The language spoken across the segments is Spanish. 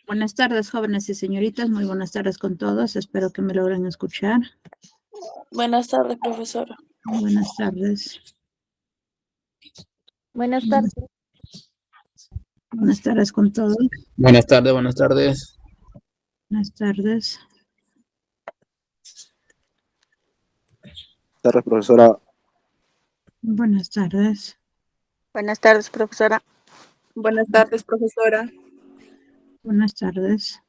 Buenas tardes, jóvenes y señoritas. Muy buenas tardes con todos. Espero que me logren escuchar. Buenas tardes, profesora. Buenas tardes. Buenas tardes. Buenas tardes con todos. Buenas tardes, buenas tardes. Buenas tardes. Buenas tardes, profesora. Buenas tardes. Buenas tardes, profesora. Buenas tardes, profesora. Buenas tardes.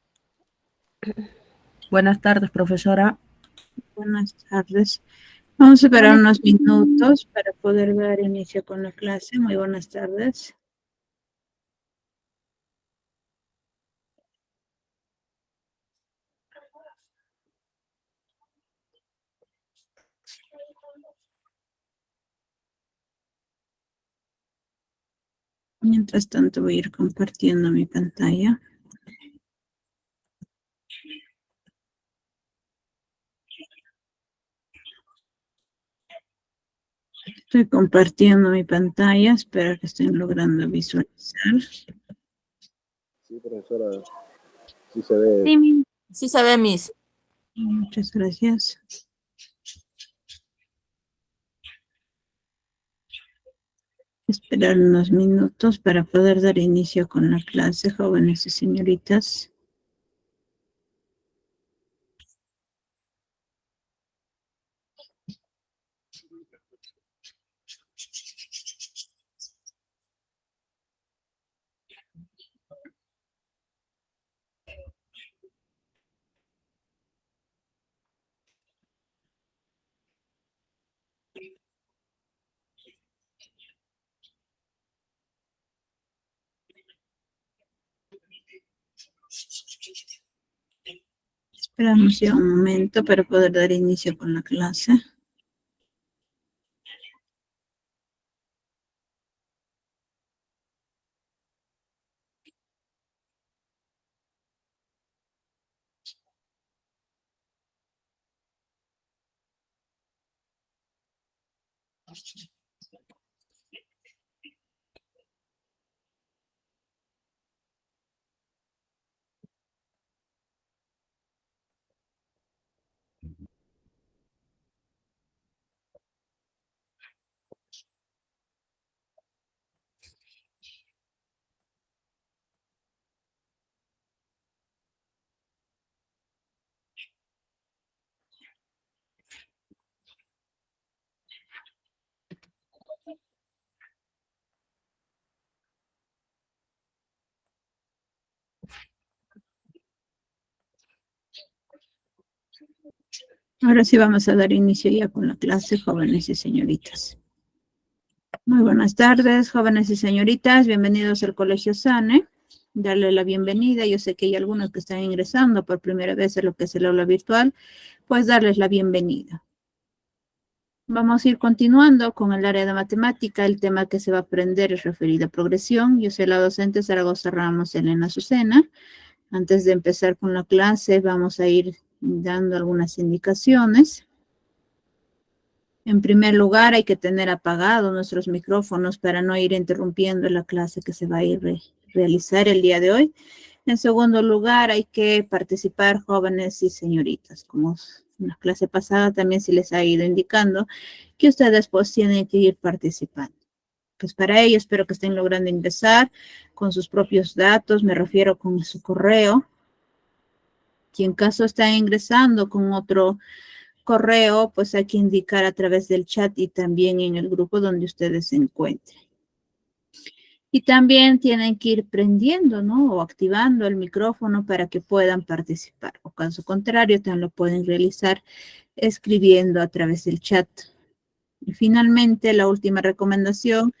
Buenas tardes, profesora. Buenas tardes. Vamos a esperar unos minutos para poder dar inicio con la clase. Muy buenas tardes. Mientras tanto voy a ir compartiendo mi pantalla. Estoy compartiendo mi pantalla. Espero que estén logrando visualizar. Sí, profesora. Sí se ve. Sí, Sí se ve, Miss. Muchas gracias. Esperar unos minutos para poder dar inicio con la clase, jóvenes y señoritas. Esperamos ya un momento para poder dar inicio con la clase. Ahora sí vamos a dar inicio ya con la clase, jóvenes y señoritas. Muy buenas tardes, jóvenes y señoritas. Bienvenidos al Colegio SANE. Darle la bienvenida. Yo sé que hay algunos que están ingresando por primera vez a lo que es el aula virtual, pues darles la bienvenida. Vamos a ir continuando con el área de matemática. El tema que se va a aprender es referido a progresión. Yo soy la docente Zaragoza Ramos Elena Azucena. Antes de empezar con la clase, vamos a ir dando algunas indicaciones. En primer lugar, hay que tener apagados nuestros micrófonos para no ir interrumpiendo la clase que se va a ir realizar el día de hoy. En segundo lugar, hay que participar jóvenes y señoritas. Como en la clase pasada también se les ha ido indicando que ustedes pues tienen que ir participando. Pues para ello espero que estén logrando ingresar con sus propios datos, me refiero con su correo. Si en caso está ingresando con otro correo, pues hay que indicar a través del chat y también en el grupo donde ustedes se encuentren. Y también tienen que ir prendiendo, ¿no? O activando el micrófono para que puedan participar. O caso contrario, también lo pueden realizar escribiendo a través del chat. Y finalmente, la última recomendación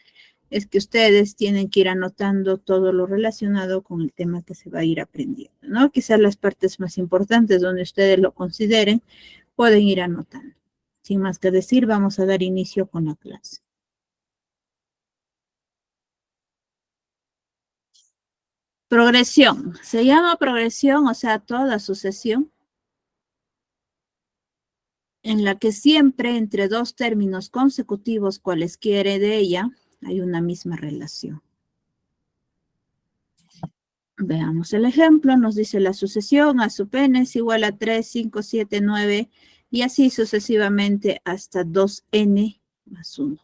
es que ustedes tienen que ir anotando todo lo relacionado con el tema que se va a ir aprendiendo, ¿no? Quizás las partes más importantes donde ustedes lo consideren, pueden ir anotando. Sin más que decir, vamos a dar inicio con la clase. Progresión. Se llama progresión, o sea, toda sucesión en la que siempre entre dos términos consecutivos, cualesquiera de ella, hay una misma relación. Veamos el ejemplo. Nos dice la sucesión a sub n es igual a 3, 5, 7, 9 y así sucesivamente hasta 2n más 1.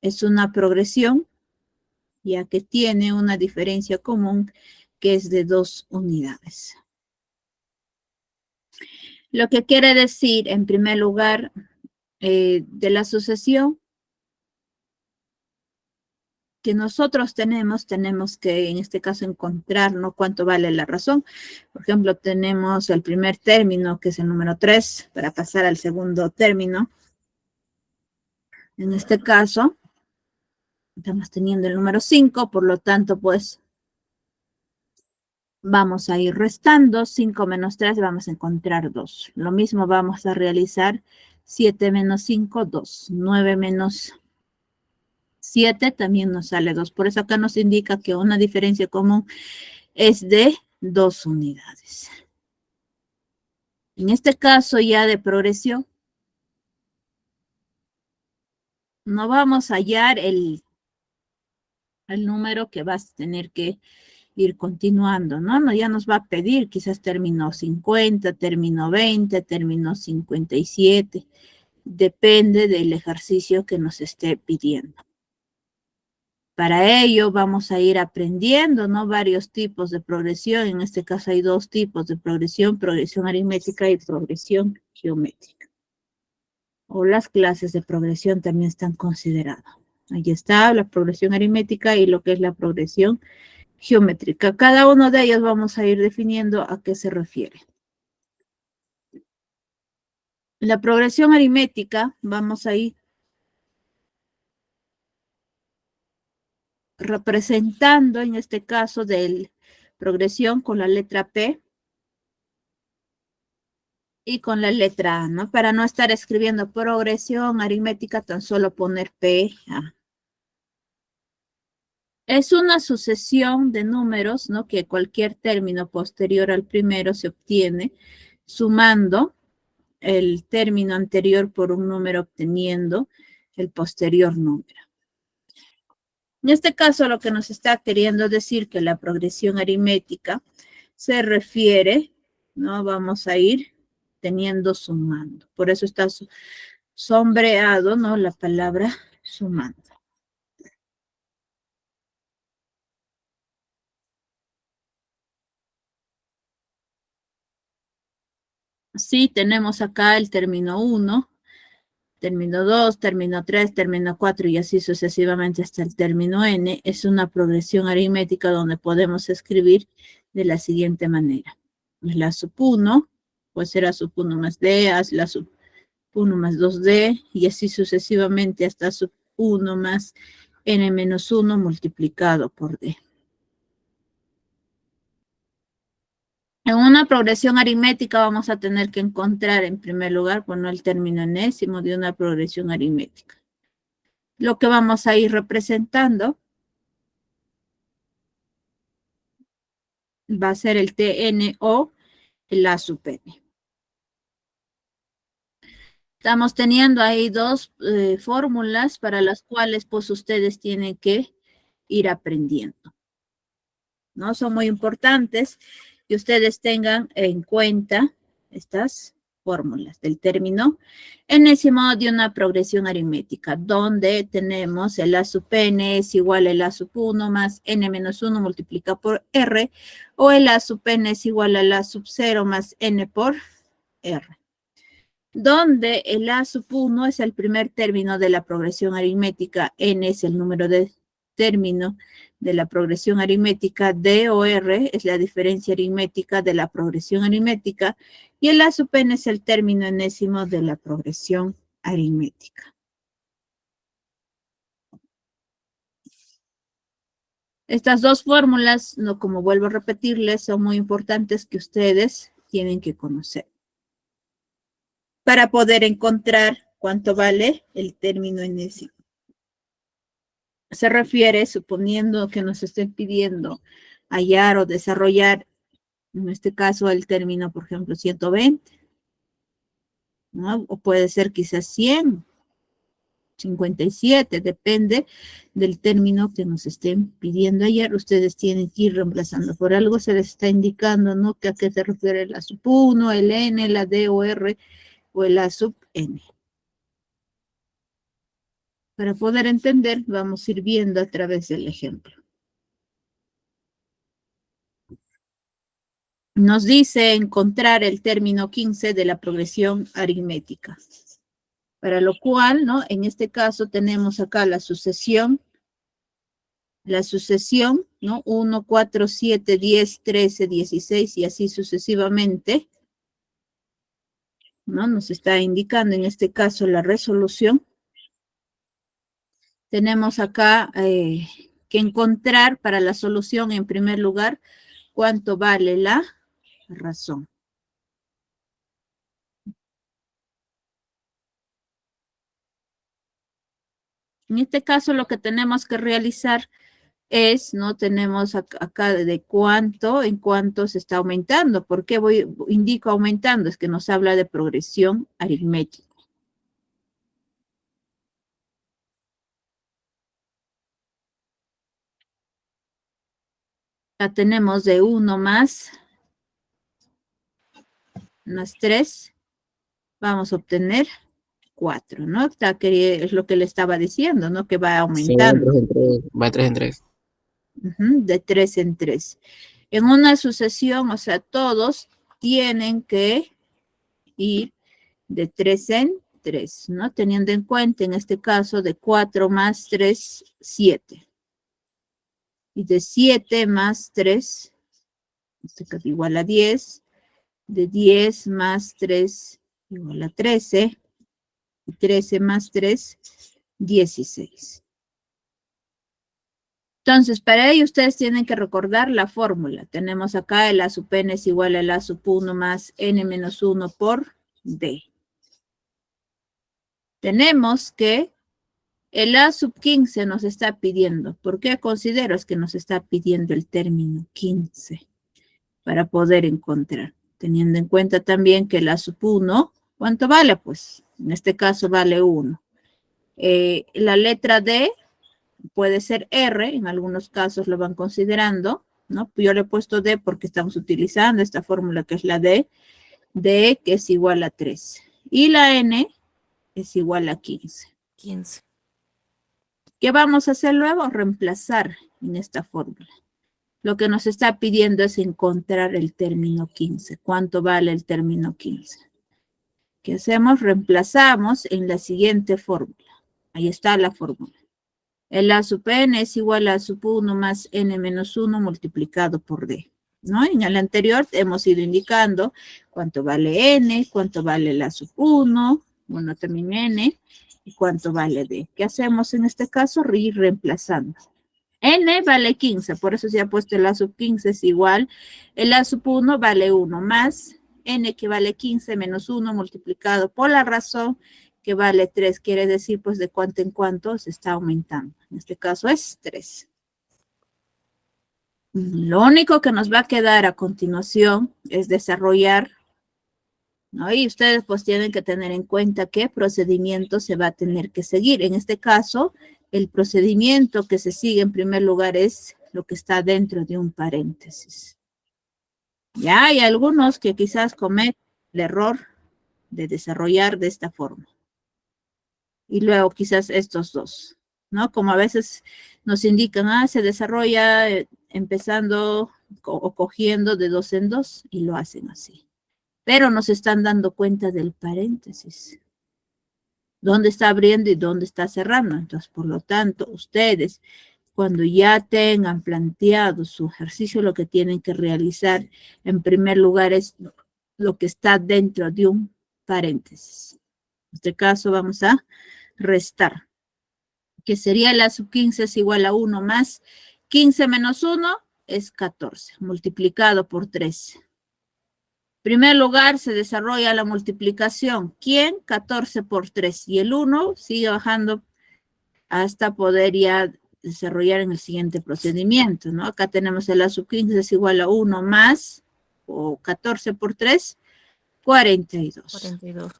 Es una progresión ya que tiene una diferencia común que es de 2 unidades. Lo que quiere decir, en primer lugar, de la sucesión que nosotros tenemos que, en este caso, encontrar, ¿no?, cuánto vale la razón. Por ejemplo, tenemos el primer término, que es el número 3, para pasar al segundo término. En este caso, estamos teniendo el número 5, por lo tanto, pues, vamos a ir restando. 5 menos 3, vamos a encontrar 2. Lo mismo vamos a realizar 7 menos 5, 2. 9 menos 7 también nos sale 2. Por eso acá nos indica que una diferencia común es de 2 unidades. En este caso ya de progresión, no vamos a hallar el número que vas a tener que ir continuando, ¿no? Ya nos va a pedir quizás término 50, término 20, término 57. Depende del ejercicio que nos esté pidiendo. Para ello vamos a ir aprendiendo, ¿no?, varios tipos de progresión. En este caso hay 2 tipos de progresión: progresión aritmética y progresión geométrica. O las clases de progresión también están consideradas. Ahí está la progresión aritmética y lo que es la progresión geométrica. Cada uno de ellos vamos a ir definiendo a qué se refiere. La progresión aritmética vamos a ir representando, en este caso, de progresión con la letra P y con la letra A, ¿no? Para no estar escribiendo progresión aritmética, tan solo poner P, A. Es una sucesión de números, ¿no?, que cualquier término posterior al primero se obtiene sumando el término anterior por un número, obteniendo el posterior número. En este caso, lo que nos está queriendo decir que la progresión aritmética se refiere, ¿no?, vamos a ir teniendo sumando. Por eso está sombreado, ¿no?, la palabra sumando. Sí, tenemos acá el término 1, término 2, término 3, término 4 y así sucesivamente hasta el término n. Es una progresión aritmética donde podemos escribir de la siguiente manera. La sub 1, pues será sub 1 más d, haz la sub 1 más 2d y así sucesivamente hasta sub 1 más n menos 1 multiplicado por d. En una progresión aritmética vamos a tener que encontrar en primer lugar, bueno, el término enésimo de una progresión aritmética. Lo que vamos a ir representando va a ser el Tn o el A sub n. Estamos teniendo ahí 2 fórmulas para las cuales pues ustedes tienen que ir aprendiendo, ¿no? Son muy importantes que ustedes tengan en cuenta estas fórmulas del término enésimo de una progresión aritmética, donde tenemos el A sub n es igual al A sub 1 más n menos 1 multiplicado por r, o el A sub n es igual al A sub 0 más n por r, donde el A sub 1 es el primer término de la progresión aritmética, n es el número de término de la progresión aritmética, d o r es la diferencia aritmética de la progresión aritmética, y el A sub n es el término enésimo de la progresión aritmética. Estas 2 fórmulas, no, como vuelvo a repetirles, son muy importantes que ustedes tienen que conocer para poder encontrar cuánto vale el término enésimo. Se refiere, suponiendo que nos estén pidiendo hallar o desarrollar, en este caso, el término, por ejemplo, 120, ¿no? O puede ser quizás 100, 57, depende del término que nos estén pidiendo ayer. Ustedes tienen que ir reemplazando. Por algo se les está indicando, ¿no? Que a qué se refiere la sub 1, el N, la D o R o el A sub N. Para poder entender, vamos a ir viendo a través del ejemplo. Nos dice encontrar el término 15 de la progresión aritmética. Para lo cual, ¿no? En este caso tenemos acá la sucesión, ¿no? 1, 4, 7, 10, 13, 16 y así sucesivamente, ¿no? Nos está indicando en este caso la resolución. Tenemos acá que encontrar para la solución, en primer lugar, cuánto vale la razón. En este caso lo que tenemos que realizar es, ¿no? Tenemos acá de cuánto, en cuánto se está aumentando. ¿Por qué indico aumentando? Es que nos habla de progresión aritmética. Ya tenemos de 1 más 3, vamos a obtener 4, ¿no? Es lo que le estaba diciendo, ¿no? Que va aumentando. Va de 3 en 3. De 3 en 3. En una sucesión, o sea, todos tienen que ir de 3 en 3, ¿no? Teniendo en cuenta, en este caso, de 4 más 3, 7. Y de 7 más 3, este caso igual a 10. De 10 más 3 igual a 13. Y 13 más 3, 16. Entonces, para ello ustedes tienen que recordar la fórmula. Tenemos acá el A sub n es igual al A sub 1 más n menos 1 por d. Tenemos que el A sub 15 nos está pidiendo. ¿Por qué considero? Es que nos está pidiendo el término 15 para poder encontrar. Teniendo en cuenta también que el A sub 1, ¿cuánto vale? Pues en este caso vale 1. La letra D puede ser R, en algunos casos lo van considerando, ¿no? Yo le he puesto D porque estamos utilizando esta fórmula que es la D que es igual a 3. Y la N es igual a 15. 15. ¿Qué vamos a hacer luego? Reemplazar en esta fórmula. Lo que nos está pidiendo es encontrar el término 15. ¿Cuánto vale el término 15? ¿Qué hacemos? Reemplazamos en la siguiente fórmula. Ahí está la fórmula. El A sub n es igual a A sub 1 más n menos 1 multiplicado por d, ¿no? En el anterior hemos ido indicando cuánto vale n, cuánto vale el A sub 1, bueno, también n, y cuánto vale d. ¿Qué hacemos en este caso? Ir reemplazando. N vale 15, por eso se ha puesto el A sub 15 es igual. El A sub 1 vale 1 más n que vale 15 menos 1 multiplicado por la razón que vale 3, quiere decir pues de cuánto en cuánto se está aumentando. En este caso es 3. Lo único que nos va a quedar a continuación es desarrollar, ¿no? Y ustedes pues tienen que tener en cuenta qué procedimiento se va a tener que seguir. En este caso, el procedimiento que se sigue en primer lugar es lo que está dentro de un paréntesis. Ya hay algunos que quizás cometen el error de desarrollar de esta forma. Y luego quizás estos dos, ¿no? Como a veces nos indican, se desarrolla empezando o cogiendo de 2 en 2 y lo hacen así. Pero nos están dando cuenta del paréntesis. ¿Dónde está abriendo y dónde está cerrando? Entonces, por lo tanto, ustedes, cuando ya tengan planteado su ejercicio, lo que tienen que realizar, en primer lugar, es lo que está dentro de un paréntesis. En este caso, vamos a restar, que sería la sub 15 es igual a 1 más 15 menos 1 es 14, multiplicado por 3. En primer lugar se desarrolla la multiplicación. ¿Quién? 14 por 3. Y el 1 sigue bajando hasta poder ya desarrollar en el siguiente procedimiento, ¿no? Acá tenemos el A sub 15 es igual a 1 más, o 14 por 3, 42. 42.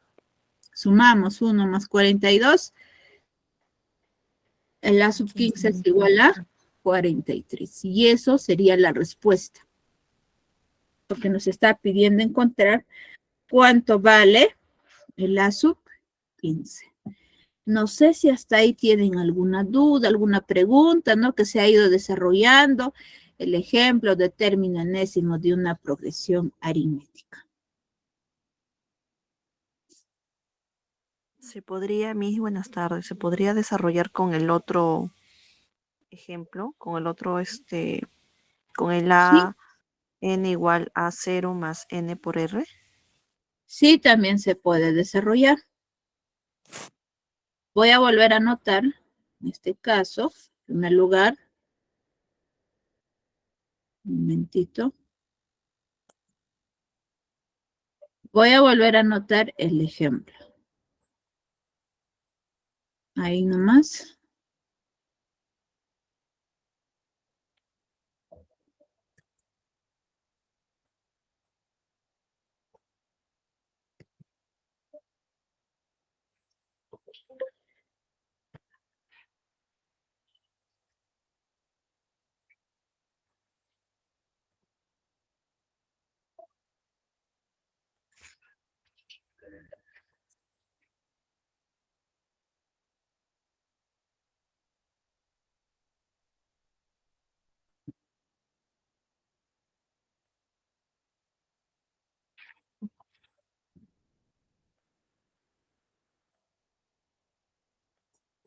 Sumamos 1 más 42. el A sub 15 es igual a 43. Y eso sería la respuesta. Porque nos está pidiendo encontrar cuánto vale el A sub 15. No sé si hasta ahí tienen alguna duda, alguna pregunta, ¿no? Que se ha ido desarrollando el ejemplo de término enésimo de una progresión aritmética. Se podría, Miss, buenas tardes, se podría desarrollar con el otro ejemplo, con el otro, con el A n igual a 0 más n por r. Sí, también se puede desarrollar. Voy a volver a anotar, en este caso, en primer lugar, un momentito. Voy a volver a anotar el ejemplo. Ahí nomás.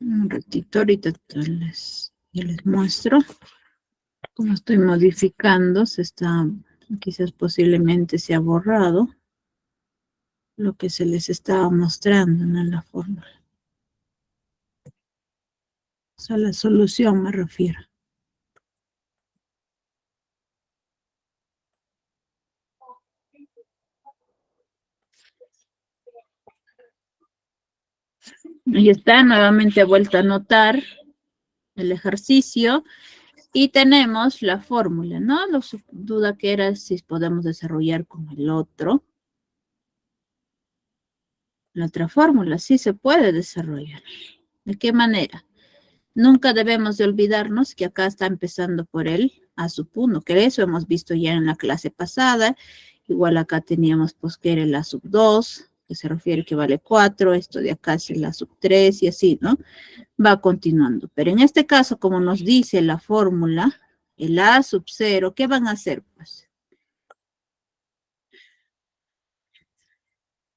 Un ratito, ahorita ya les muestro cómo estoy modificando. Quizás posiblemente se ha borrado lo que se les estaba mostrando, ¿no? En la fórmula. O sea, la solución me refiero. Ahí está, nuevamente he vuelto a anotar el ejercicio y tenemos la fórmula, ¿no? La duda que era si podemos desarrollar con el otro. La otra fórmula, sí se puede desarrollar. ¿De qué manera? Nunca debemos de olvidarnos que acá está empezando por el A sub 1, que eso hemos visto ya en la clase pasada. Igual acá teníamos pues que era el A sub 2, que se refiere que vale 4, esto de acá es el A sub 3 y así, ¿no? Va continuando. Pero en este caso, como nos dice la fórmula, el A sub 0, ¿qué van a hacer? Pues,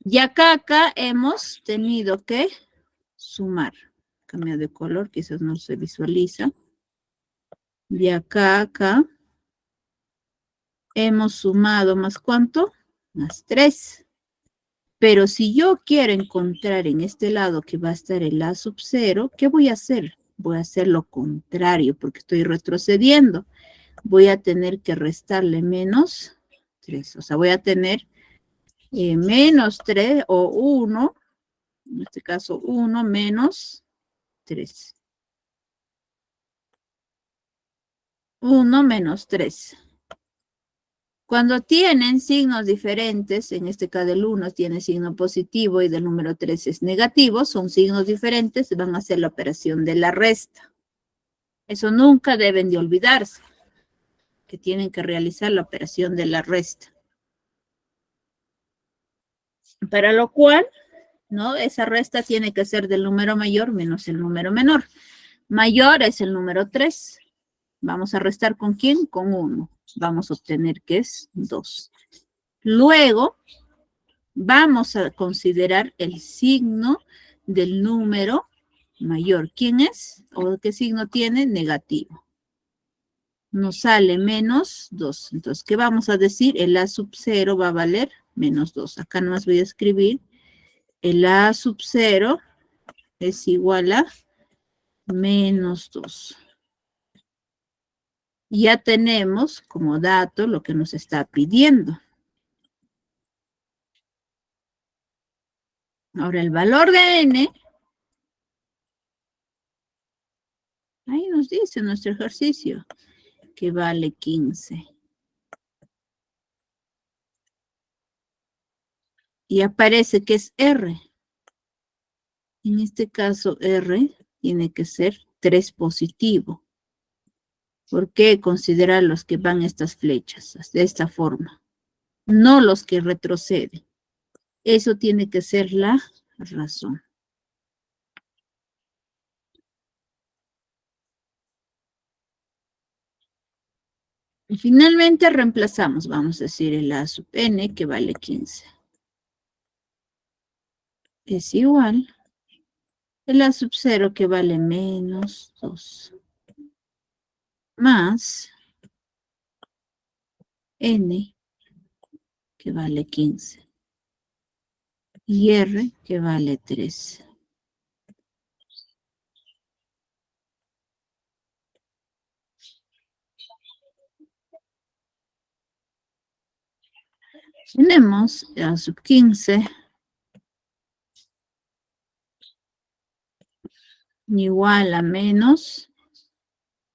y acá hemos tenido que sumar. Cambio de color, quizás no se visualiza. De acá a acá hemos sumado más ¿cuánto? Más 3. Pero si yo quiero encontrar en este lado que va a estar el A sub 0, ¿qué voy a hacer? Voy a hacer lo contrario porque estoy retrocediendo. Voy a tener que restarle menos 3. O sea, voy a tener menos 3 o 1, en este caso 1 menos 3. 1 menos 3. Cuando tienen signos diferentes, en este caso del 1 tiene signo positivo y del número 3 es negativo, son signos diferentes, van a hacer la operación de la resta. Eso nunca deben de olvidarse, que tienen que realizar la operación de la resta. Para lo cual, ¿no? Esa resta tiene que ser del número mayor menos el número menor. Mayor es el número 3. Vamos a restar ¿con quién? Con 1. Vamos a obtener que es 2. Luego, vamos a considerar el signo del número mayor. ¿Quién es? ¿O qué signo tiene? Negativo. Nos sale menos 2. Entonces, ¿qué vamos a decir? El A sub 0 va a valer menos 2. Acá nomás voy a escribir. El A sub 0 es igual a menos 2. Ya tenemos como dato lo que nos está pidiendo. Ahora el valor de n, ahí nos dice nuestro ejercicio, que vale 15. Y aparece que es R. En este caso R tiene que ser 3 positivo. ¿Por qué considerar los que van estas flechas de esta forma? No los que retroceden. Eso tiene que ser la razón. Y finalmente reemplazamos, vamos a decir, el A sub n que vale 15. Es igual el A sub 0 que vale menos 2. Más n que vale 15. Y r que vale 3. Tenemos A sub 15 igual a menos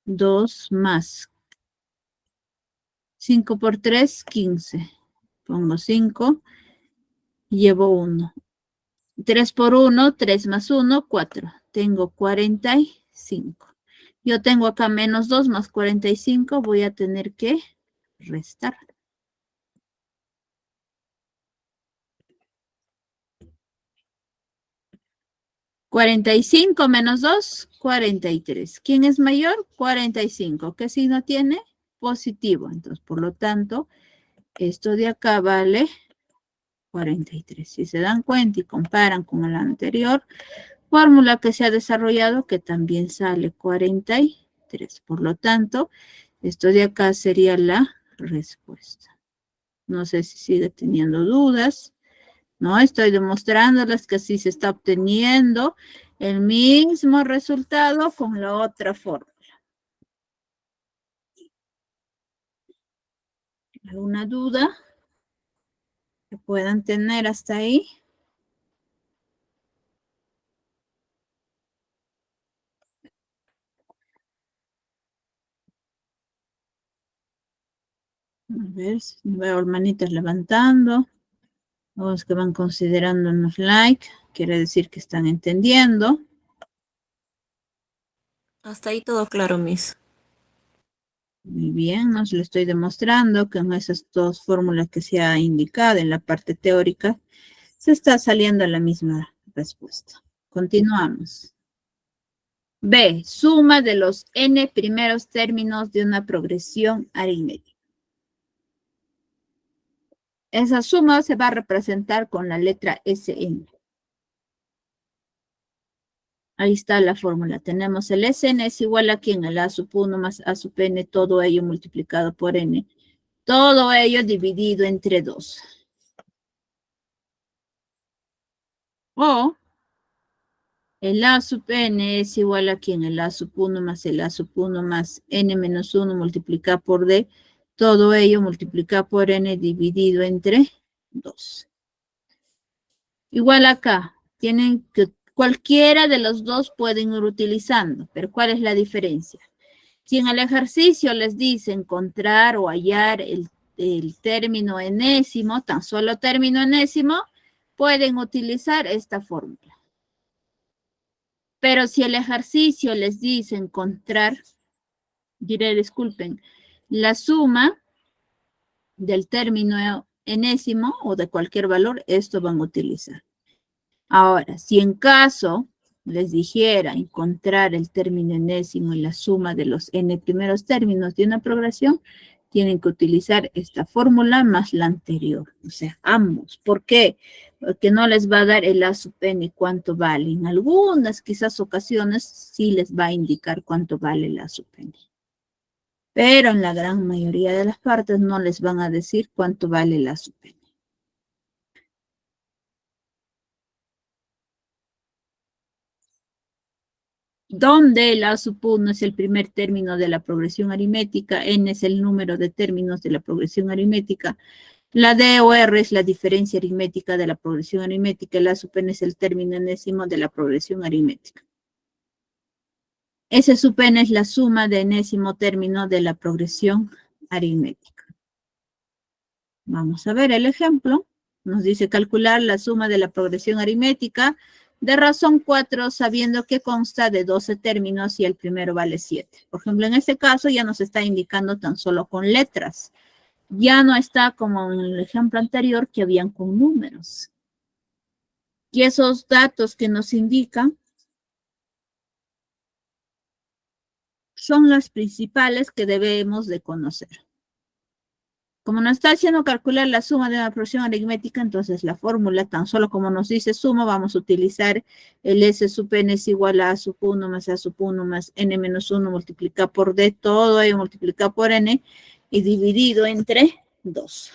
2 más 5 por 3, 15. Pongo 5, llevo 1. 3 por 1, 3 más 1, 4. Tengo 45. Yo tengo acá menos 2 más 45, voy a tener que restar. 45 menos 2, 43. ¿Quién es mayor? 45. ¿Qué signo tiene? Positivo. Entonces, por lo tanto, esto de acá vale 43. Si se dan cuenta y comparan con el anterior, fórmula que se ha desarrollado que también sale 43. Por lo tanto, esto de acá sería la respuesta. No sé si sigue teniendo dudas. No, estoy demostrándoles que así se está obteniendo el mismo resultado con la otra fórmula. ¿Alguna duda que puedan tener hasta ahí? A ver, veo hermanitas levantando. Los que van considerándonos like, quiere decir que están entendiendo. Hasta ahí todo claro, Miss. Muy bien, nos lo estoy demostrando que en esas dos fórmulas que se ha indicado en la parte teórica, se está saliendo la misma respuesta. Continuamos. B, suma de los n primeros términos de una progresión aritmética. Esa suma se va a representar con la letra Sn. Ahí está la fórmula. Tenemos el Sn es igual a ¿quién? El A sub 1 más A sub n, todo ello multiplicado por n. Todo ello dividido entre 2. O el A sub n es igual a ¿quién? El A sub 1 más el A sub 1 más n menos 1 multiplicado por d. Todo ello multiplicado por n dividido entre 2. Igual acá. Tienen que cualquiera de los dos pueden ir utilizando. Pero ¿cuál es la diferencia? Si en el ejercicio les dice encontrar o hallar el término enésimo, tan solo término enésimo, pueden utilizar esta fórmula. Pero si el ejercicio les dice encontrar, disculpen, la suma del término enésimo o de cualquier valor, esto van a utilizar. Ahora, si en caso les dijera encontrar el término enésimo y la suma de los n primeros términos de una progresión, tienen que utilizar esta fórmula más la anterior, o sea, ambos. ¿Por qué? Porque no les va a dar el A sub n cuánto vale. En algunas, quizás ocasiones, sí les va a indicar cuánto vale el A sub n. Pero en la gran mayoría de las partes no les van a decir cuánto vale el A sub n. Donde el A sub 1 es el primer término de la progresión aritmética, n es el número de términos de la progresión aritmética, la D o R es la diferencia aritmética de la progresión aritmética, el A sub n es el término enésimo de la progresión aritmética. S sub n es la suma de enésimo término de la progresión aritmética. Vamos a ver el ejemplo. Nos dice calcular la suma de la progresión aritmética de razón 4, sabiendo que consta de 12 términos y el primero vale 7. Por ejemplo, en este caso ya nos está indicando tan solo con letras. Ya no está como en el ejemplo anterior que habían con números. Y esos datos que nos indican son las principales que debemos de conocer. Como nos está haciendo calcular la suma de una expresión aritmética, entonces la fórmula, tan solo como nos dice suma, vamos a utilizar el S sub n es igual a sub 1 más a sub 1 más n menos 1 multiplicado por d, todo ello multiplicado por n y dividido entre 2.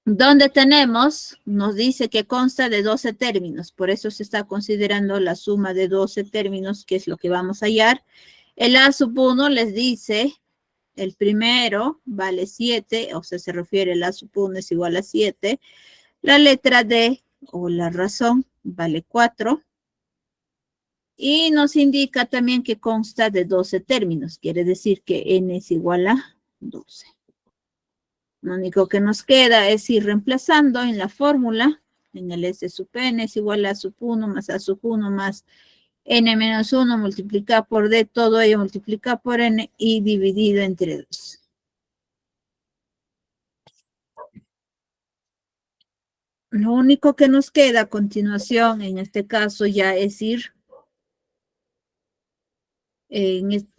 Donde tenemos, nos dice que consta de 12 términos, por eso se está considerando la suma de 12 términos, que es lo que vamos a hallar. El a sub 1 les dice, el primero vale 7, o sea, se refiere el a sub 1 es igual a 7. La letra D, o la razón, vale 4. Y nos indica también que consta de 12 términos, quiere decir que n es igual a 12. Lo único que nos queda es ir reemplazando en la fórmula, en el S sub n es igual a sub 1 más a sub 1 más n menos 1 multiplicado por d, todo ello multiplicado por n y dividido entre 2. Lo único que nos queda a continuación, en este caso, ya es ir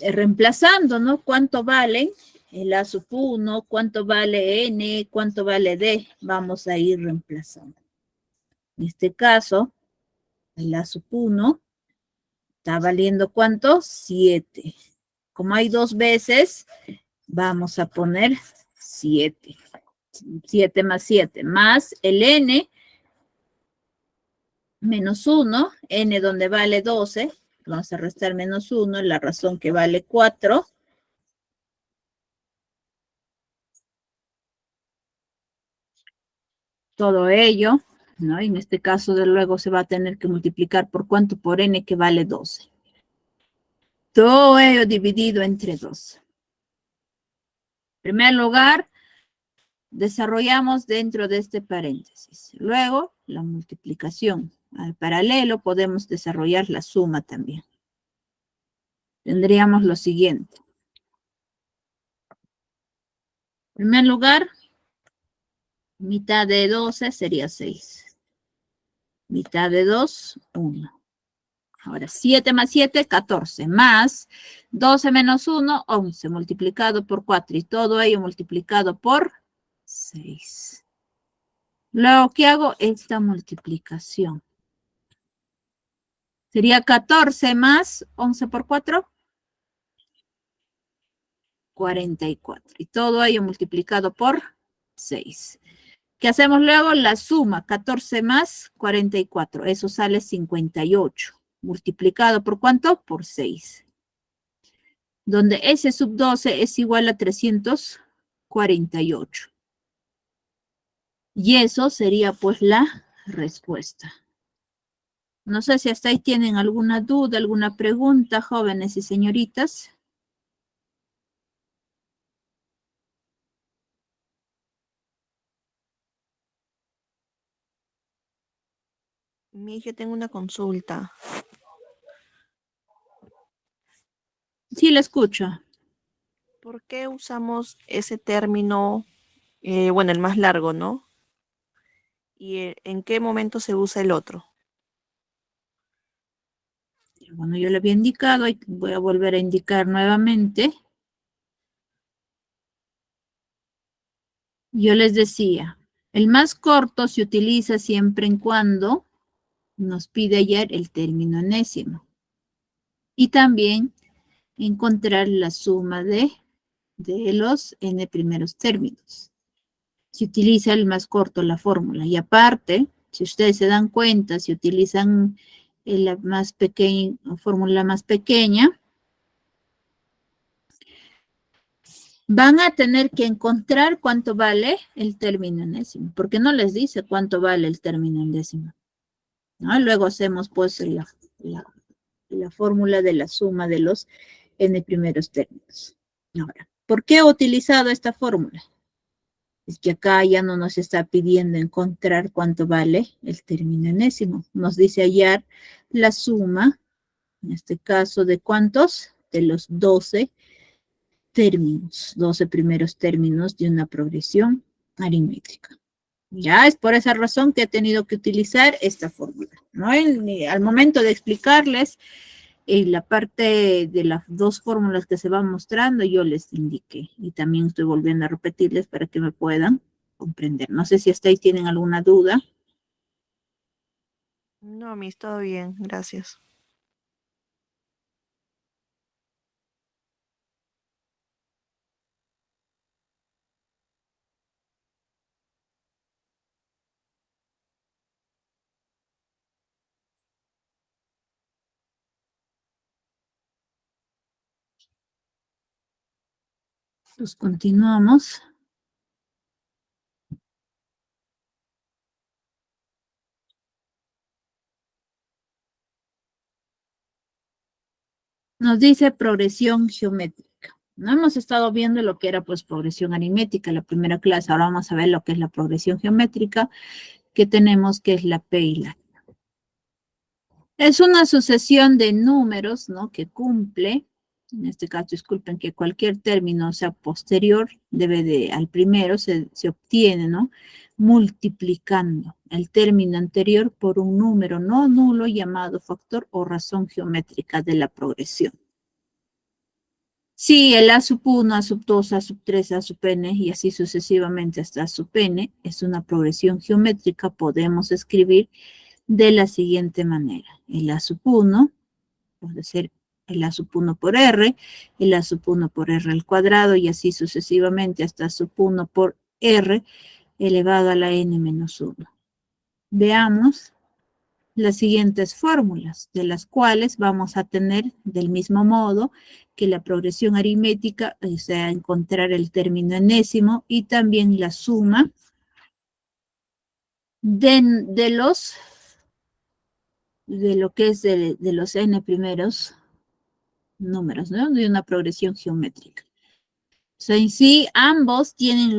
reemplazando, ¿no? ¿Cuánto valen el a sub 1? ¿Cuánto vale n? ¿Cuánto vale d? Vamos a ir reemplazando. En este caso, el a sub 1 está valiendo ¿cuánto? 7. Como hay dos veces, vamos a poner 7. 7 más 7, más el n menos 1, n donde vale 12, vamos a restar menos 1, la razón que vale 4. Todo ello, ¿no? En este caso, de luego se va a tener que multiplicar por cuánto, por n que vale 12. Todo ello dividido entre 2. En primer lugar, desarrollamos dentro de este paréntesis. Luego, la multiplicación. Al paralelo podemos desarrollar la suma también. Tendríamos lo siguiente. En primer lugar, mitad de 12 sería 6. Mitad de 2, 1. Ahora, 7 más 7, 14. Más 12 menos 1, 11. Multiplicado por 4. Y todo ello multiplicado por 6. Luego, ¿qué hago? Esta multiplicación. Sería 14 más 11 por 4. 44. Y todo ello multiplicado por 6. ¿Qué hacemos luego? La suma, 14 más 44. Eso sale 58. Multiplicado por ¿cuánto? Por 6. Donde S sub 12 es igual a 348. Y eso sería pues la respuesta. No sé si hasta ahí tienen alguna duda, alguna pregunta, jóvenes y señoritas. Yo tengo una consulta. Sí, la escucho. ¿Por qué usamos ese término, bueno, el más largo, ¿no? ¿Y en qué momento se usa el otro? Bueno, yo le había indicado y voy a volver a indicar nuevamente. Yo les decía, el más corto se utiliza siempre en cuando nos pide hallar el término enésimo. Y también encontrar la suma de los n primeros términos. Se utiliza el más corto, la fórmula. Y aparte, si ustedes se dan cuenta, si utilizan la más pequeña, fórmula más pequeña, van a tener que encontrar cuánto vale el término enésimo, porque no les dice cuánto vale el término enésimo, ¿no? Luego hacemos pues la fórmula de la suma de los n primeros términos. Ahora, ¿por qué he utilizado esta fórmula? es que acá ya no nos está pidiendo encontrar cuánto vale el término enésimo. Nos dice hallar la suma, en este caso, ¿de cuántos? De los 12 términos, 12 primeros términos de una progresión aritmética. Ya es por esa razón que he tenido que utilizar esta fórmula, ¿no? Al momento de explicarles la parte de las dos fórmulas que se van mostrando, yo les indiqué. Y también estoy volviendo a repetirles para que me puedan comprender. No sé si hasta ahí tienen alguna duda. No, Miss, todo bien, gracias. Pues continuamos. Nos dice progresión geométrica. No hemos estado viendo lo que era pues progresión aritmética en la primera clase. Ahora vamos a ver lo que es la progresión geométrica que tenemos, que es la P y la. Es una sucesión de números, ¿no? Que cumple, en este caso, disculpen, que cualquier término sea posterior, al primero se obtiene, ¿no? Multiplicando el término anterior por un número no nulo llamado factor o razón geométrica de la progresión. Si el A sub 1, A sub 2, A sub 3, A sub n y así sucesivamente hasta A sub n es una progresión geométrica, podemos escribir de la siguiente manera. El A sub 1 puede ser el A sub 1 por R, el A sub 1 por R al cuadrado y así sucesivamente hasta A sub 1 por R elevado a la n menos 1. Veamos las siguientes fórmulas, de las cuales vamos a tener del mismo modo que la progresión aritmética, o sea, encontrar el término enésimo y también la suma de lo que es de los n primeros números, ¿no? De una progresión geométrica. O sea, en sí, ambos tienen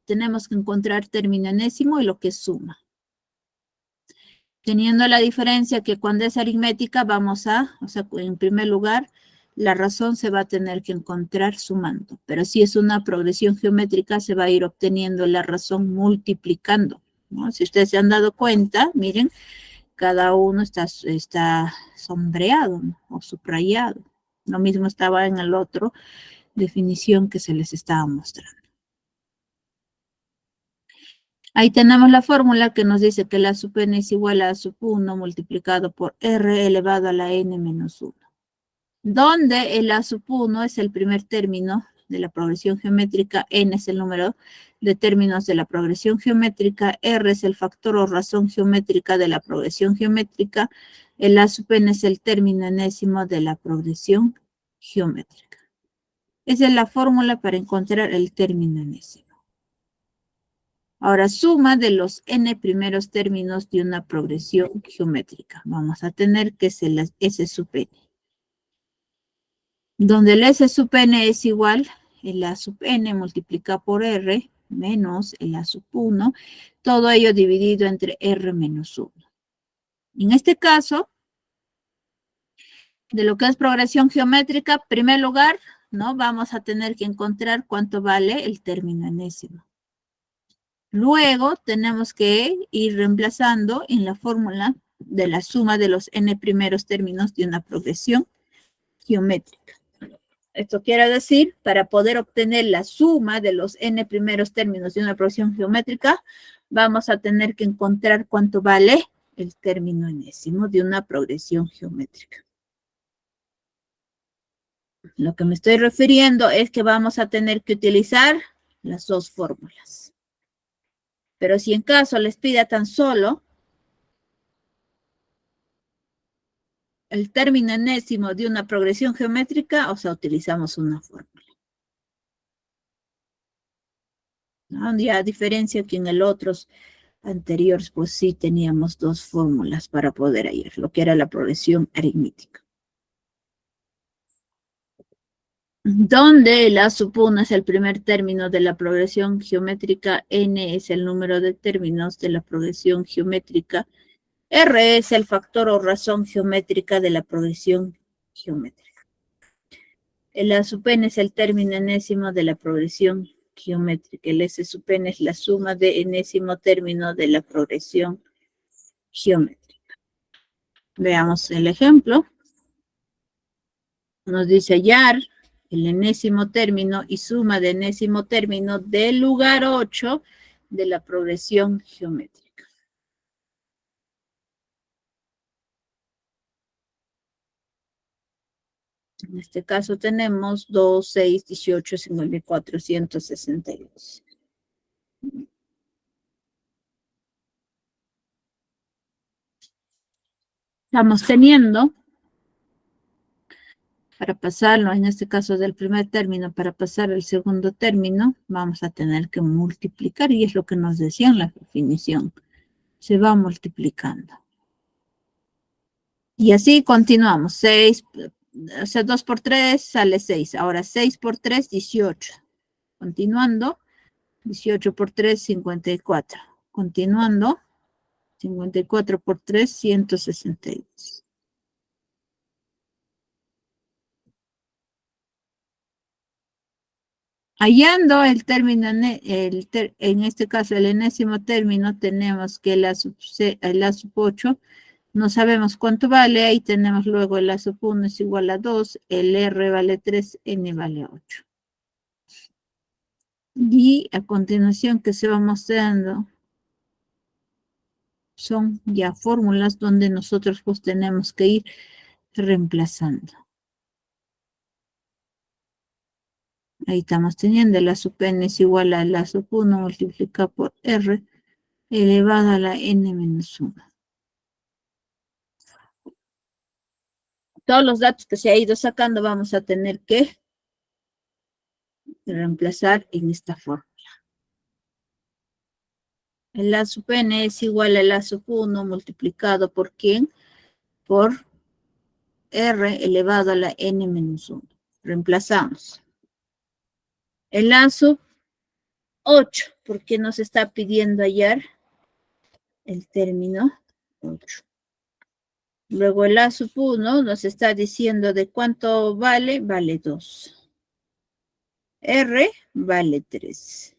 tenemos que encontrar término enésimo y lo que es suma. Teniendo la diferencia que cuando es aritmética en primer lugar, la razón se va a tener que encontrar sumando. Pero si es una progresión geométrica, se va a ir obteniendo la razón multiplicando, ¿no? Si ustedes se han dado cuenta, miren, cada uno está sombreado, ¿no? O subrayado. Lo mismo estaba en el otro definición que se les estaba mostrando. Ahí tenemos la fórmula que nos dice que la sub n es igual a sub 1 multiplicado por r elevado a la n menos 1. Donde el a sub 1 es el primer término de la progresión geométrica, n es el número de términos de la progresión geométrica, r es el factor o razón geométrica de la progresión geométrica, el a sub n es el término enésimo de la progresión geométrica. Esa es la fórmula para encontrar el término enésimo. Ahora, suma de los n primeros términos de una progresión geométrica. Vamos a tener que es el S sub n. Donde el S sub n es igual, el A sub n multiplicado por R menos el A sub 1, todo ello dividido entre R menos 1. En este caso, de lo que es progresión geométrica, en primer lugar, ¿no? Vamos a tener que encontrar cuánto vale el término enésimo. Luego tenemos que ir reemplazando en la fórmula de la suma de los n primeros términos de una progresión geométrica. Esto quiere decir, para poder obtener la suma de los n primeros términos de una progresión geométrica, vamos a tener que encontrar cuánto vale el término enésimo de una progresión geométrica. Lo que me estoy refiriendo es que vamos a tener que utilizar las dos fórmulas. Pero si en caso les pida tan solo el término enésimo de una progresión geométrica, o sea, utilizamos una fórmula. ¿No? Ya a diferencia que en el otros anteriores, pues sí teníamos dos fórmulas para poder hallar lo que era la progresión aritmética. donde el A sub 1 es el primer término de la progresión geométrica, n es el número de términos de la progresión geométrica, R es el factor o razón geométrica de la progresión geométrica. El A sub n es el término enésimo de la progresión geométrica. El S sub n es la suma de enésimo término de la progresión geométrica. Veamos el ejemplo. Nos dice hallar el enésimo término y suma de enésimo término del lugar 8 de la progresión geométrica. En este caso tenemos 2, 6, 18, 54, 162. Estamos teniendo, para pasarlo, en este caso del primer término, para pasar al segundo término, vamos a tener que multiplicar, y es lo que nos decía en la definición. Se va multiplicando. Y así continuamos. 6, o sea, 2 por 3 sale 6. Ahora 6 por 3, 18. Continuando, 18 por 3, 54. Continuando, 54 por 3, 162. Hallando el término, en este caso el enésimo término, tenemos que el A sub 8, no sabemos cuánto vale, ahí tenemos luego el A sub 1 es igual a 2, el R vale 3, N vale 8. Y a continuación que se va mostrando son ya fórmulas donde nosotros pues tenemos que ir reemplazando. Ahí estamos teniendo el A sub n es igual a la sub 1 multiplicado por R elevado a la n menos 1. Todos los datos que se ha ido sacando vamos a tener que reemplazar en esta fórmula. El A sub n es igual a la sub 1 multiplicado por ¿quién? Por R elevado a la n menos 1. Reemplazamos. El A sub 8, porque nos está pidiendo hallar el término 8. Luego el A sub 1 nos está diciendo de cuánto vale, vale 2. R vale 3.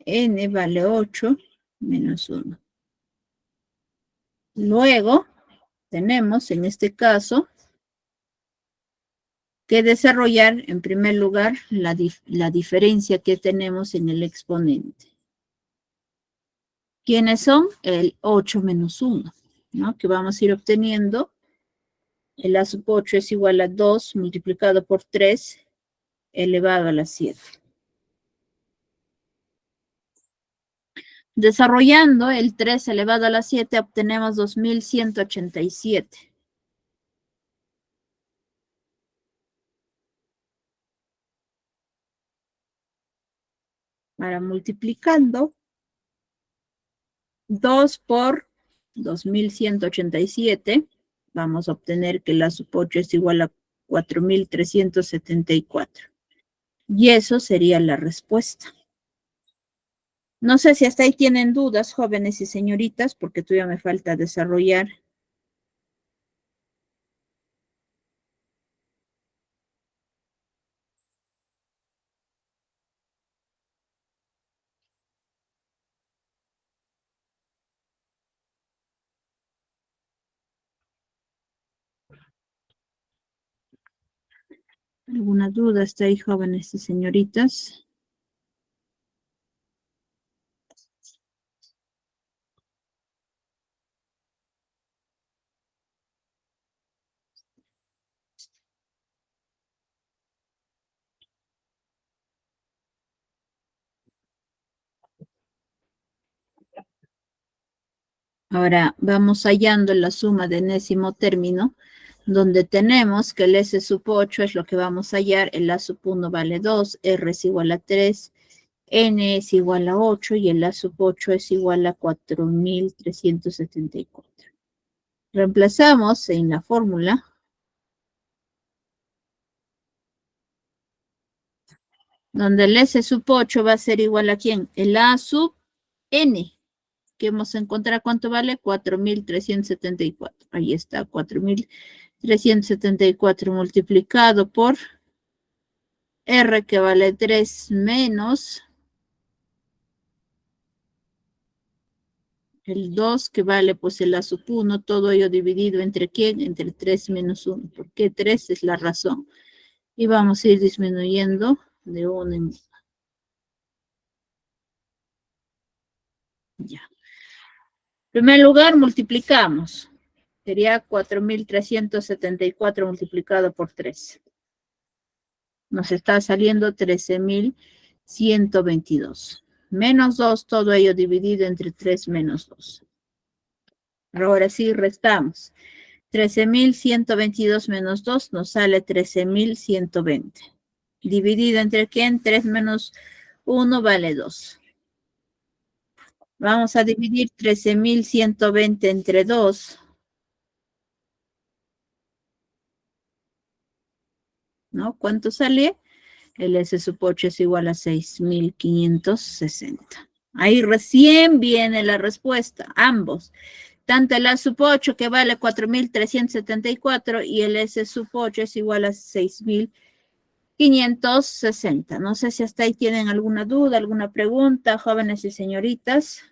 N vale 8 menos 1. Luego tenemos en este caso que desarrollar en primer lugar la diferencia que tenemos en el exponente. ¿Quiénes son? El 8 menos 1, ¿no? Que vamos a ir obteniendo. El A sub 8 es igual a 2 multiplicado por 3 elevado a la 7. Desarrollando el 3 elevado a la 7 obtenemos 2187. Ahora multiplicando 2 por 2187, vamos a obtener que la sub 8 es igual a 4374. Y eso sería la respuesta. No sé si hasta ahí tienen dudas, jóvenes y señoritas, porque todavía me falta desarrollar. ¿Alguna duda hasta ahí, jóvenes y señoritas? Ahora vamos hallando la suma de enésimo término, donde tenemos que el S sub 8 es lo que vamos a hallar, el A sub 1 vale 2, R es igual a 3, N es igual a 8 y el A sub 8 es igual a 4374. Reemplazamos en la fórmula donde el S sub 8 va a ser igual a ¿quién? El A sub N, que hemos encontrado cuánto vale, 4.374. Ahí está, 4.374 multiplicado por R, que vale 3 menos el 2, que vale pues el A sub 1, todo ello dividido entre ¿quién? Entre 3 menos 1. ¿Por qué 3? Es la razón. Y vamos a ir disminuyendo de 1 en 1. Ya. En primer lugar, multiplicamos. Sería 4.374 multiplicado por 3. Nos está saliendo 13.122. Menos 2, todo ello dividido entre 3 menos 2. Ahora sí, restamos. 13.122 menos 2 nos sale 13.120. Dividido entre ¿quién? 3 menos 1 vale 2. Vamos a dividir 13.120 entre 2. ¿No? ¿Cuánto sale? El S sub 8 es igual a 6.560. Ahí recién viene la respuesta, ambos. Tanto el A sub 8 que vale 4.374 y el S sub 8 es igual a 6.560. No sé si hasta ahí tienen alguna duda, alguna pregunta, jóvenes y señoritas.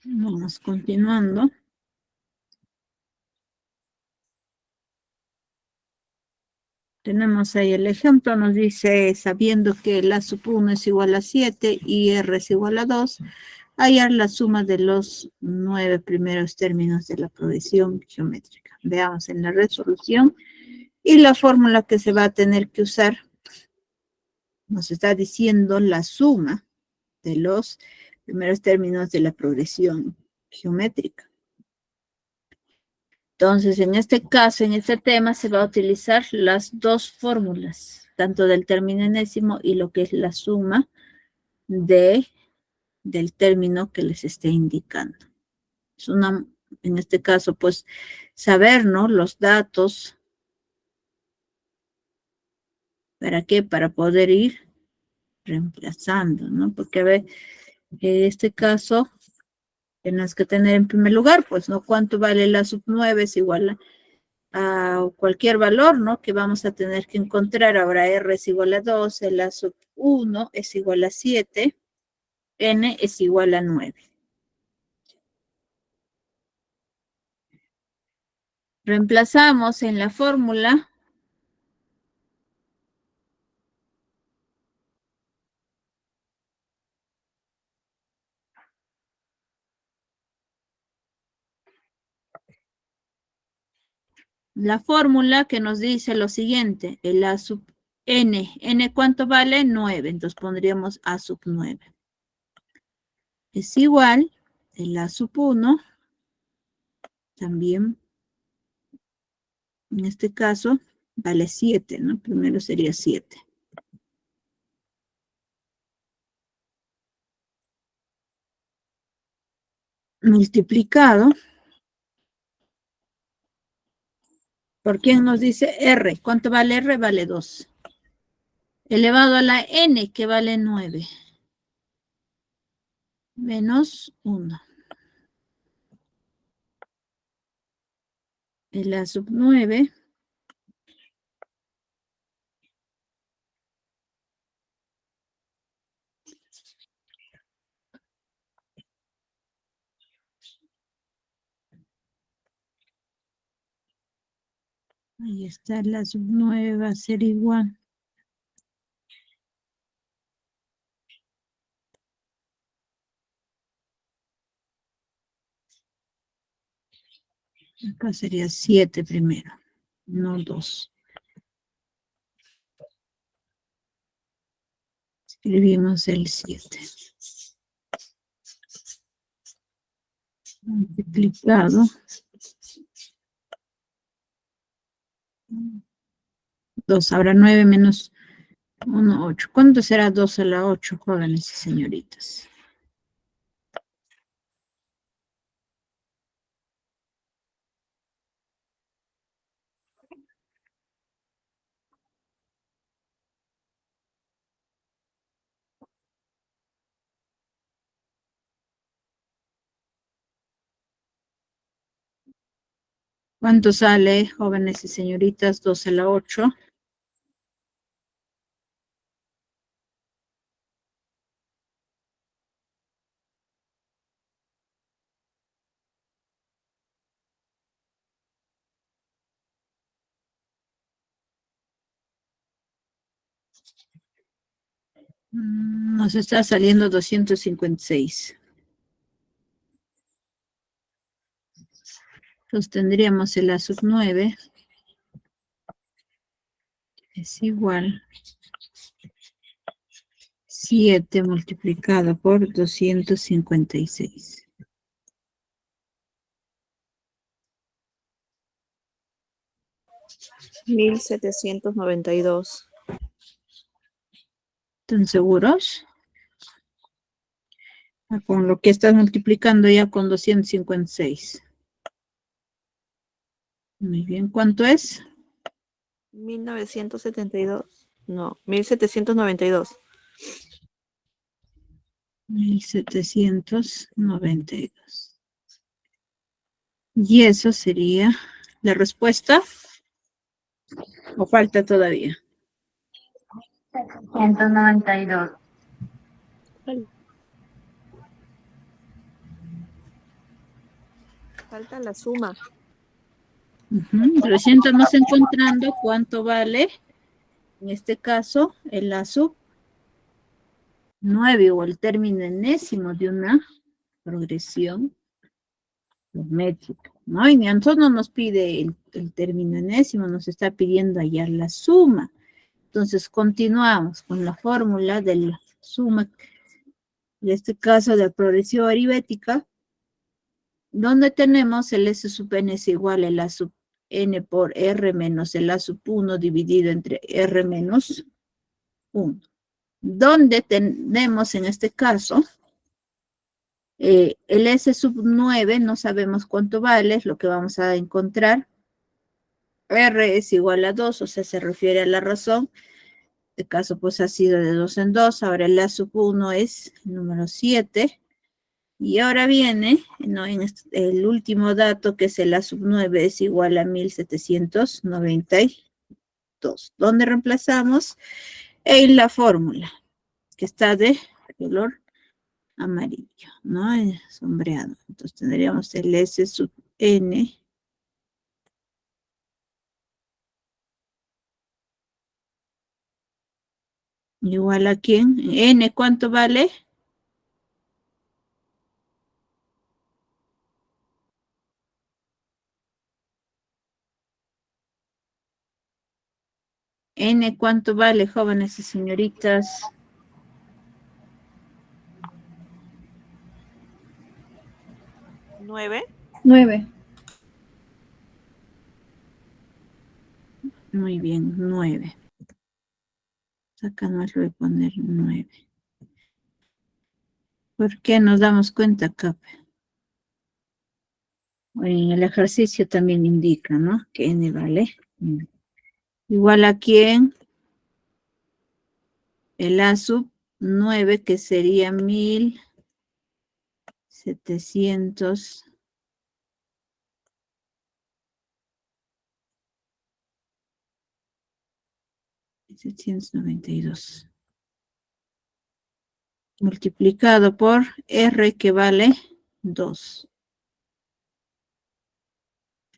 Vamos continuando. Tenemos ahí el ejemplo, nos dice, sabiendo que la sub 1 es igual a 7 y R es igual a 2, hallar la suma de los 9 primeros términos de la progresión geométrica. Veamos en la resolución y la fórmula que se va a tener que usar. Nos está diciendo la suma de los primeros términos de la progresión geométrica. Entonces, en este caso, en este tema, se va a utilizar las dos fórmulas, tanto del término enésimo y lo que es la suma del término que les esté indicando. Es una, en este caso, pues, saber, ¿no? Los datos. ¿Para qué? Para poder ir reemplazando, ¿no? Porque, a ver, en este caso, tenemos que tener en primer lugar, pues, ¿no? ¿Cuánto vale la sub 9? Es igual a cualquier valor, ¿no? Que vamos a tener que encontrar. Ahora R es igual a 12, la sub 1 es igual a 7, N es igual a 9. Reemplazamos en la fórmula. La fórmula que nos dice lo siguiente, el A sub N. ¿N cuánto vale? 9. Entonces pondríamos A sub 9. Es igual, el A sub 1, también, en este caso, vale 7, ¿no? Primero sería 7. Multiplicado. ¿Por quién nos dice R? ¿Cuánto vale R? Vale 2. Elevado a la N, que vale 9. Menos 1. El A sub 9. Ahí está, la sub 9 va a ser igual. Acá sería 7 primero, no 2. Escribimos el 7. Multiplicado. 2. Ahora 9 menos 1, 8. ¿Cuánto será 2 a la 8, jóvenes y señoritas? ¿Cuánto sale, jóvenes y señoritas? 2 a la 8. Nos está saliendo 256. Entonces tendríamos el A sub 9 es igual 7 multiplicado por 256. $1,792. ¿Están seguros? Con lo que estás multiplicando ya con 256. Muy bien, ¿cuánto es? 1972. No, 1792. 1792. Y eso sería la respuesta. ¿O falta todavía? 192. Falta la suma. Recién estamos encontrando cuánto vale, en este caso, el A sub 9 o el término enésimo de una progresión geométrica, ¿no? Y entonces no nos pide el término enésimo, nos está pidiendo hallar la suma. Entonces continuamos con la fórmula de la suma, en este caso de la progresión aritmética, donde tenemos el S sub n es igual a el A sub n por R menos el A sub 1 dividido entre R menos 1. Donde tenemos en este caso el S sub 9, no sabemos cuánto vale, es lo que vamos a encontrar. R es igual a 2, o sea, se refiere a la razón. En este caso, pues ha sido de 2 en 2. Ahora el A sub 1 es el número 7. Y ahora viene, ¿no? El último dato, que es el A sub 9 es igual a 1792. ¿Dónde reemplazamos? En la fórmula, que está de color amarillo, ¿no? Sombreado. Entonces tendríamos el S sub n igual a ¿quién? N, ¿cuánto vale? N, ¿cuánto vale, jóvenes y señoritas? ¿9? 9. Muy bien, 9. Acá nos voy a poner 9. ¿Por qué nos damos cuenta acá? En el ejercicio también indica, ¿no? Que n vale igual a quién, el A sub 9, que sería 1700. 792. Multiplicado por R, que vale 2.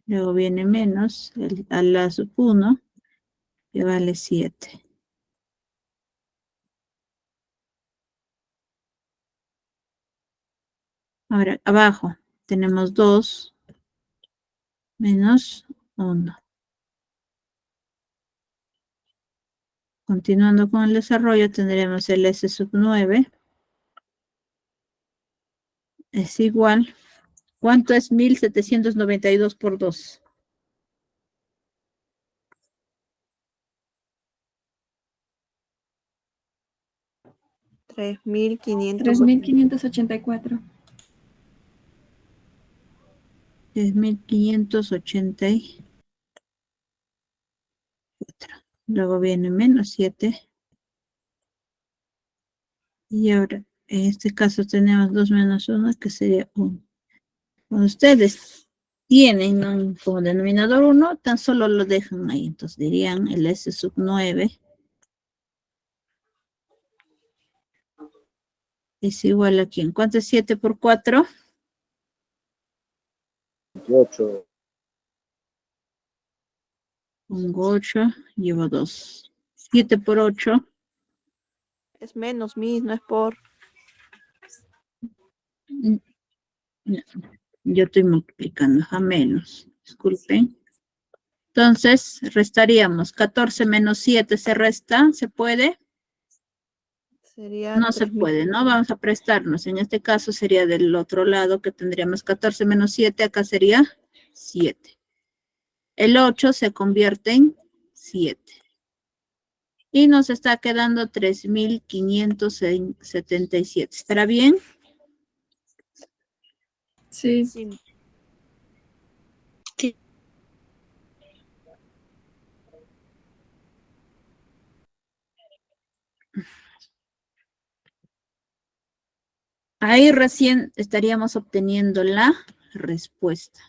Luego viene menos a la sub 1, que vale 7. Ahora, abajo tenemos 2 menos 1. Continuando con el desarrollo, tendremos el S sub 9 es igual. ¿Cuánto es 1792 por 2? Tres mil 3.584. 3.584. Luego viene menos 7. Y ahora, en este caso tenemos 2 menos 1, que sería 1. Cuando ustedes tienen como denominador 1, tan solo lo dejan ahí. Entonces dirían el S sub 9 es igual a ¿quién? ¿Cuánto es 7 por 4? 28. Pongo 8, llevo 2. 7 por 8. es menos, Miss, no es por. No, yo estoy multiplicando a menos. Disculpen. Entonces, restaríamos 14 menos 7, ¿se resta? ¿Se puede? Sería No se puede, ¿no? Vamos a prestarnos. En este caso sería del otro lado que tendríamos 14 menos 7, acá sería 7. El 8 se convierte en 7. Y nos está quedando 3.577. ¿Estará bien? Sí. Sí. Ahí recién estaríamos obteniendo la respuesta.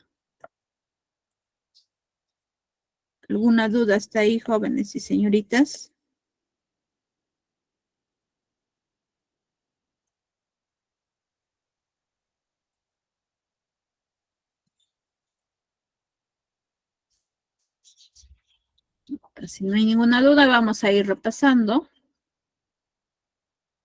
¿Alguna duda hasta ahí, jóvenes y señoritas? Si no hay ninguna duda, vamos a ir repasando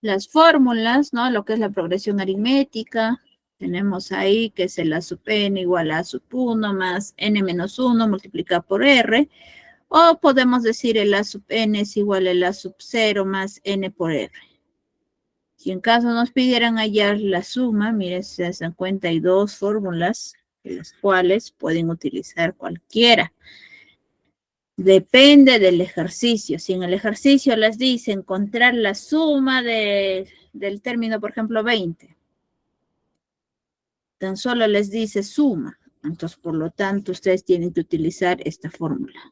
las fórmulas, ¿no? Lo que es la progresión aritmética. Tenemos ahí que es el A sub n igual a sub 1 más n menos 1 multiplicado por r. O podemos decir el A sub n es igual al A sub 0 más n por r. Si en caso nos pidieran hallar la suma, miren, se dan cuenta, hay 2 fórmulas, de las cuales pueden utilizar cualquiera. Depende del ejercicio. Si en el ejercicio les dice encontrar la suma del término, por ejemplo, 20, tan solo les dice suma. Entonces, por lo tanto, ustedes tienen que utilizar esta fórmula.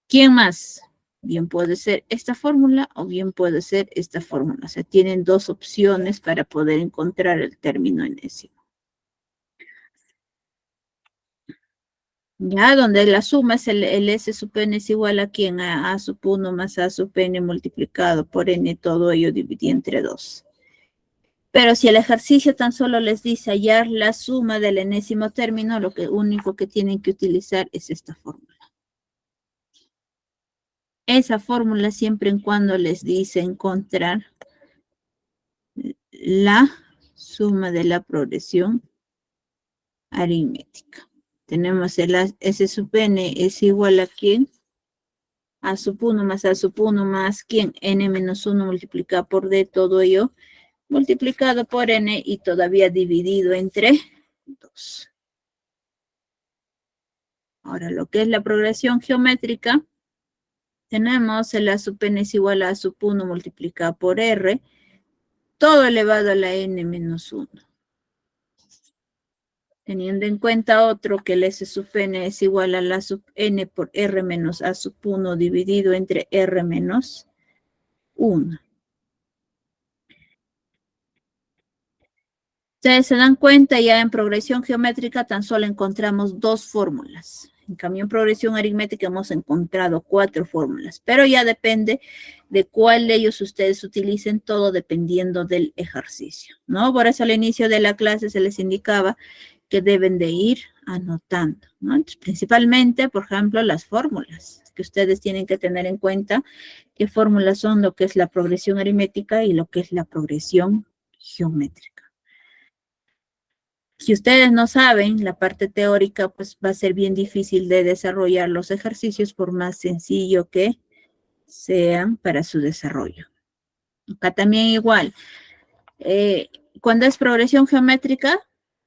¿Quién más? Bien puede ser esta fórmula o bien puede ser esta fórmula. O sea, tienen 2 opciones para poder encontrar el término enésimo. Ya, donde la suma es el S sub n es igual a ¿quién? A sub 1 más A sub n multiplicado por n, todo ello dividido entre 2. Pero si el ejercicio tan solo les dice hallar la suma del enésimo término, lo único que tienen que utilizar es esta fórmula. Esa fórmula siempre y cuando les dice encontrar la suma de la progresión aritmética. Tenemos el S sub n es igual a ¿quién? A sub 1 más A sub 1 más ¿quién? N menos 1 multiplicado por D, todo ello multiplicado por N y todavía dividido entre 2. Ahora, lo que es la progresión geométrica, tenemos el A sub n es igual a A sub 1 multiplicado por R, todo elevado a la N menos 1. Teniendo en cuenta otro que el S sub n es igual a la sub n por R menos A sub 1 dividido entre R menos 1. Ustedes se dan cuenta, ya en progresión geométrica tan solo encontramos 2 fórmulas. En cambio, en progresión aritmética hemos encontrado 4 fórmulas. Pero ya depende de cuál de ellos ustedes utilicen, todo dependiendo del ejercicio, ¿no? Por eso al inicio de la clase se les indicaba que deben de ir anotando, ¿no? Entonces, principalmente, por ejemplo, las fórmulas, que ustedes tienen que tener en cuenta qué fórmulas son lo que es la progresión aritmética y lo que es la progresión geométrica. Si ustedes no saben la parte teórica, pues va a ser bien difícil de desarrollar los ejercicios por más sencillo que sean para su desarrollo. Acá también igual. Cuando es progresión geométrica,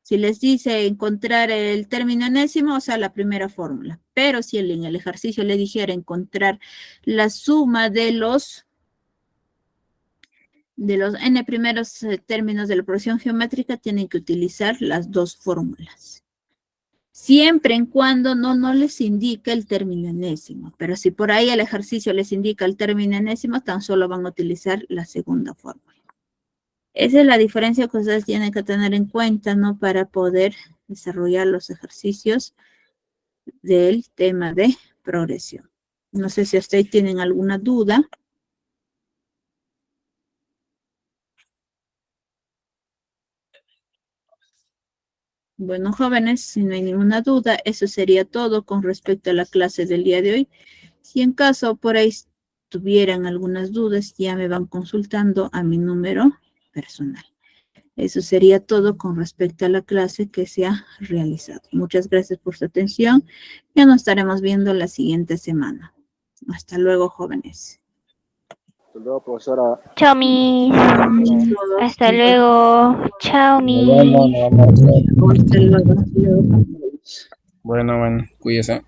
si les dice encontrar el término enésimo, o sea, la primera fórmula. Pero si en el ejercicio le dijera encontrar la suma de los n primeros términos de la progresión geométrica, tienen que utilizar las dos fórmulas. Siempre en cuando no les indique el término enésimo. Pero si por ahí el ejercicio les indica el término enésimo, tan solo van a utilizar la segunda fórmula. Esa es la diferencia que ustedes tienen que tener en cuenta, ¿no? Para poder desarrollar los ejercicios del tema de progresión. No sé si ustedes tienen alguna duda. Bueno, jóvenes, si no hay ninguna duda, eso sería todo con respecto a la clase del día de hoy. Si en caso por ahí tuvieran algunas dudas, ya me van consultando a mi número personal. Eso sería todo con respecto a la clase que se ha realizado. Muchas gracias por su atención. Ya nos estaremos viendo la siguiente semana. Hasta luego, jóvenes. Hasta luego, profesora. Chao, mis. Hasta luego. Chao, mis. Hasta luego. Bueno, cuídese.